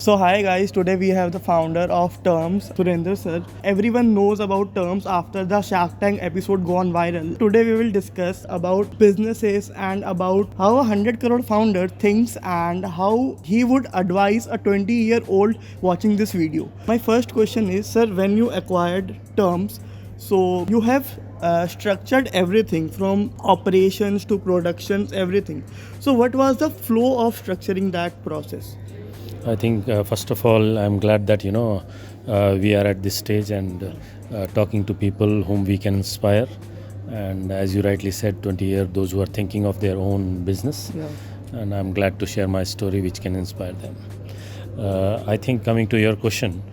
So hi guys, today we have the founder of Terms, Surendra sir. Everyone knows about Terms after the Shark Tank episode gone viral. Today we will discuss about businesses and about how a 100 crore founder thinks and how he would advise a 20-year-old watching this video. My first question is, sir, when you acquired Terms, so you have structured everything from operations to productions, everything. So what was the flow of structuring that process? I think first of all, I'm glad that we are at this stage and talking to people whom we can inspire. And as you rightly said, 20 years, those who are thinking of their own business. Yeah. And I'm glad to share my story, which can inspire them. I think coming to your question,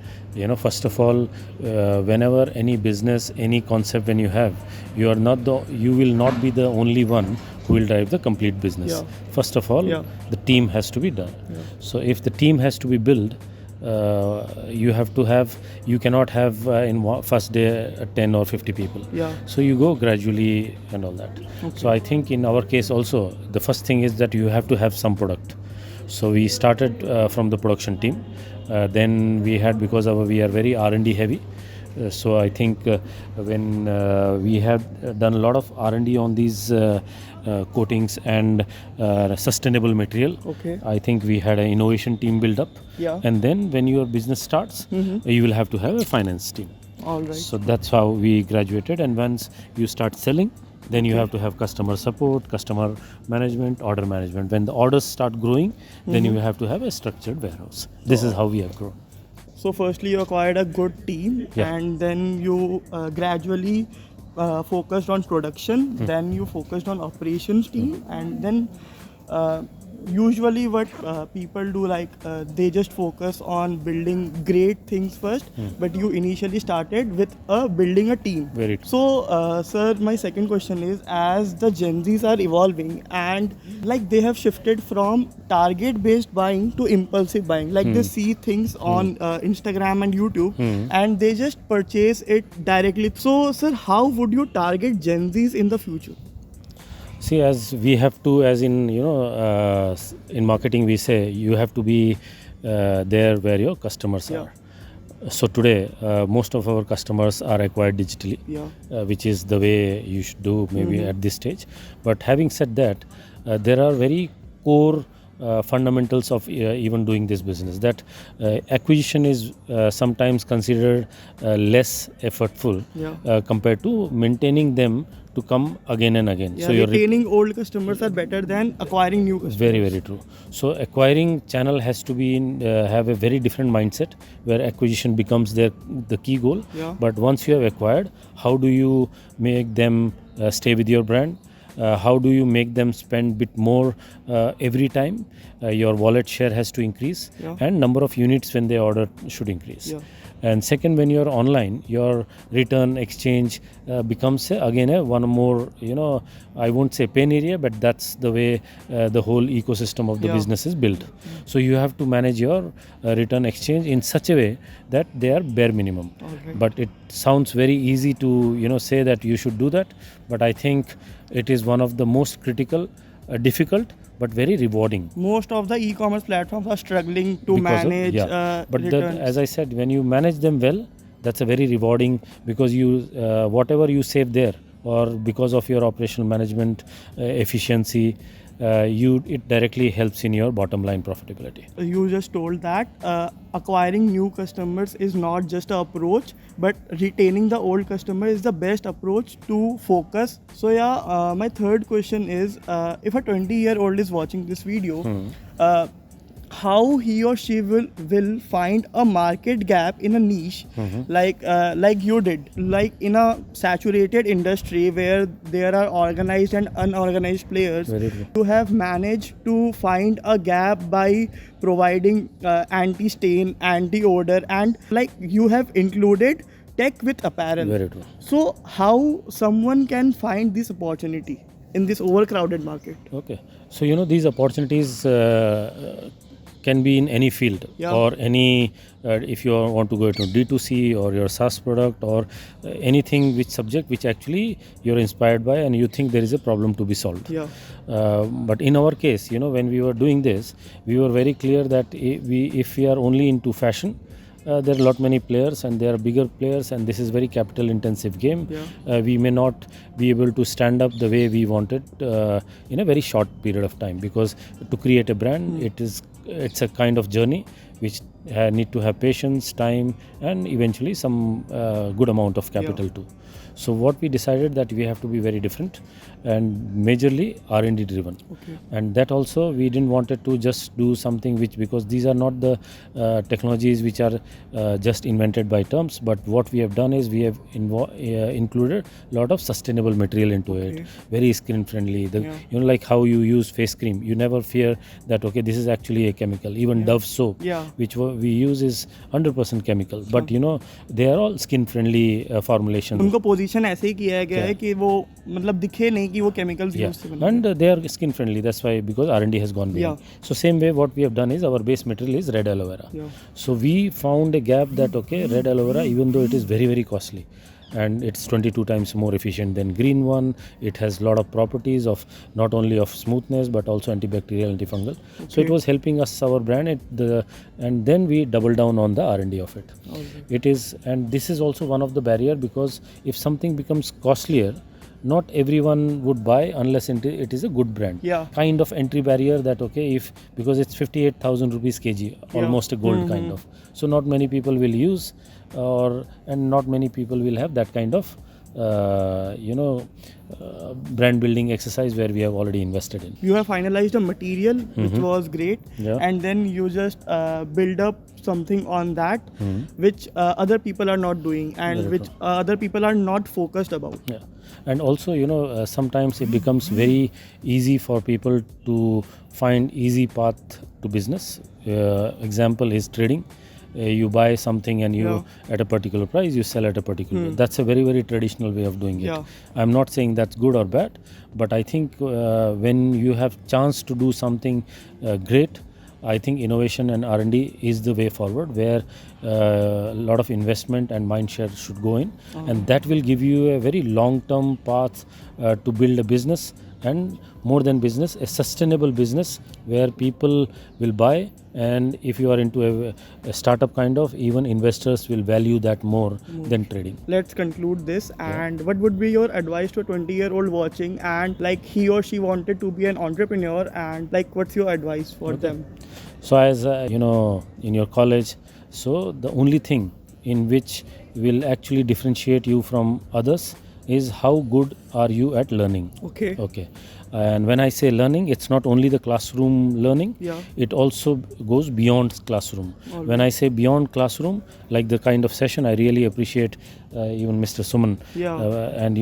first of all, whenever any business, any concept, when you have, you will not be the only one who will drive the complete business. Yeah. First of all, Yeah. the team has to be done. Yeah. So if the team has to be built, you cannot have first day 10 or 50 people. Yeah. So you go gradually and all that. Okay. So I think in our case also, the first thing is that you have to have some product. So we started from the production team. Then we had, because we are very R&D heavy. So I think when we have done a lot of R&D on these coatings and sustainable material, Okay. I think we had an innovation team build up. Yeah. And then when your business starts, you will have to have a finance team. All right. So that's how we graduated. And once you start selling, then you have to have customer support, customer management, order management. When the orders start growing, then you have to have a structured warehouse. This is how we have grown. So firstly, you acquired a good team, Yeah. and then you gradually focused on production. Then you focused on operations team, and then usually what people do, like they just focus on building great things first. But you initially started with building a team. Very true. So, sir, my second question is, as the Gen Zs are evolving and like they have shifted from target-based buying to impulsive buying, like they see things on Instagram and YouTube and they just purchase it directly. So, sir, how would you target Gen Zs in the future? See, as we have to, as in, in marketing, we say you have to be there where your customers Yeah. are. So today, most of our customers are acquired digitally, Yeah. which is the way you should do maybe at this stage. But having said that, there are very core fundamentals of even doing this business. That acquisition is sometimes considered less effortful Yeah. compared to maintaining them to come again and again. Yeah, So you're retaining old customers are better than acquiring new customers. very, very true. So acquiring channel has to be have a very different mindset where acquisition becomes the key goal. Yeah. But once you have acquired, how do you make them stay with your brand? How do you make them spend bit more every time? Your wallet share has to increase, Yeah. and number of units when they order should increase. Yeah. And second, when you're online, your return exchange becomes again one more, I won't say pain area, but that's the way the whole ecosystem of the Yeah. business is built. So you have to manage your return exchange in such a way that they are bare minimum. Alright. But it sounds very easy to say that you should do that, but I think it is one of the most critical, difficult, but very rewarding. Most of the e-commerce platforms are struggling to Because of- manage but returns. as I said, when you manage them well, that's a very rewarding, because you whatever you save there, or because of your operational management efficiency, it directly helps in your bottom line profitability. You just told that acquiring new customers is not just an approach, but retaining the old customer is the best approach to focus. So yeah, my third question is, if a 20-year-old is watching this video, how he or she will find a market gap in a niche, like you did, like in a saturated industry where there are organized and unorganized players. Very true. You have managed to find a gap by providing anti-stain, anti-odor, and like you have included tech with apparel. Very true. So how someone can find this opportunity in this overcrowded market? Okay. So these opportunities can be in any field Yeah. or any if you want to go to D2C or your SaaS product or anything which subject which actually you're inspired by and you think there is a problem to be solved. Yeah. But in our case, when we were doing this, we were very clear that if we are only into fashion, there are a lot many players and there are bigger players and this is very capital intensive game. Yeah. We may not be able to stand up the way we wanted in a very short period of time, because to create a brand it's a kind of journey which need to have patience, time, and eventually some good amount of capital too. So what we decided that we have to be very different and majorly R&D driven. Okay. And that also we didn't wanted to just do something which, because these are not the technologies which are just invented by terms, but what we have done is we have included a lot of sustainable material into it, very skin friendly. Like how you use face cream, you never fear that okay, this is actually a chemical. Even Dove soap, which we use is 100% chemical, but they are all skin friendly formulations. उनको position ऐसे ही किया गया है कि वो मतलब दिखे नहीं कि वो केमिकल्स यूज से बने and they are skin friendly. That's why, because R&D has gone beyond. So same way what we have done is our base material is red aloe vera. So we found a gap that okay, red aloe vera, even though it is very very costly and it's 22 times more efficient than green one, it has a lot of properties of not only of smoothness but also antibacterial, antifungal. So it was helping us, our brand, and then we double down on the R&D of it. It is, and this is also one of the barrier, because if something becomes costlier, not everyone would buy unless it is a good brand. Kind of entry barrier that okay, if because it's 58,000 rupees kg, almost a gold kind of. So not many people will use, and not many people will have that kind of brand building exercise where we have already invested in. You have finalized a material which was great, and then you just build up something on that which other people are not doing and which other people are not focused about. And also sometimes it becomes very easy for people to find easy path to business. Example is trading. You buy something and you at a particular price, you sell at a particular. That's a very very traditional way of doing it. I'm not saying that's good or bad, but I think when you have chance to do something great, I think innovation and R&D is the way forward, where a lot of investment and mind share should go in, and that will give you a very long term path to build a business, and more than business, a sustainable business where people will buy. And if you are into a startup kind of, even investors will value that more than trading. Let's conclude this. And what would be your advice to a 20-year-old watching, and like he or she wanted to be an entrepreneur, and like what's your advice for them? So as in your college, so the only thing in which will actually differentiate you from others is how good are you at learning. Okay. And when I say learning, it's not only the classroom learning, it also goes beyond classroom. When I say beyond classroom, like the kind of session, I really appreciate even Mr. Suman. And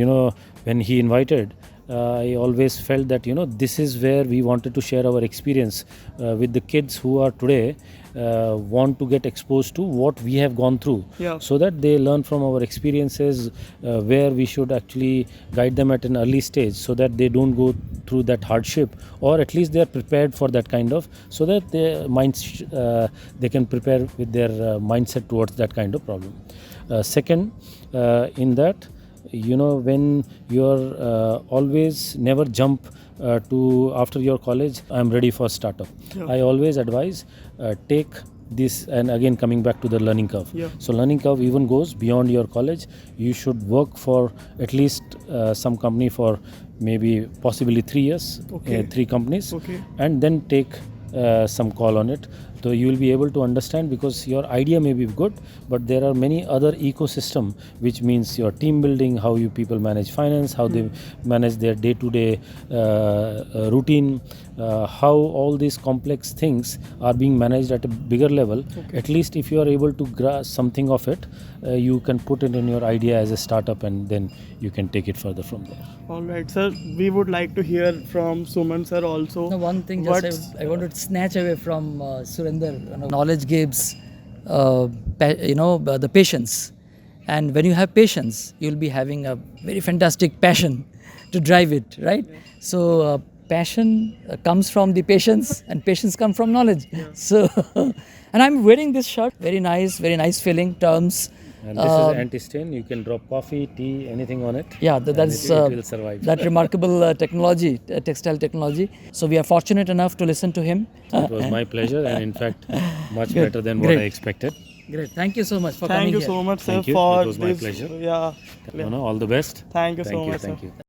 when he invited, I always felt that this is where we wanted to share our experience with the kids who are today want to get exposed to what we have gone through, so that they learn from our experiences, where we should actually guide them at an early stage, so that they don't go through that hardship, or at least they are prepared for that kind of, so that their minds they can prepare with their mindset towards that kind of problem. Second, in that, when you're always never jump to after your college, I'm ready for startup. I always advise take this, and again coming back to the learning curve. So learning curve even goes beyond your college. You should work for at least some company for maybe possibly 3 years, 3 companies, and then take some call on it. So you will be able to understand, because your idea may be good, but there are many other ecosystem, which means your team building, how you people manage finance, how they manage their day-to-day routine, how all these complex things are being managed at a bigger level. At least if you are able to grasp something of it, you can put it in your idea as a startup, and then you can take it further from there. All right, sir. We would like to hear from Suman sir also. No, one thing I want to snatch away from Surinder. Knowledge gives, the patience, and when you have patience, you'll be having a very fantastic passion to drive it, right? So passion comes from the patience, and patience comes from knowledge. So, and I'm wearing this shirt. Very nice feeling. Terms. And this is anti-stain. You can drop coffee, tea, anything on it. Yeah, and that's it will survive. that remarkable technology, textile technology. So we are fortunate enough to listen to him. It was my pleasure, and in fact, much better than what I expected. Great. Thank you so much for Thank coming you here. so much, sir, Thank you. for It was my this. pleasure. Yeah. All the best. Thank you so much, Thank sir. you.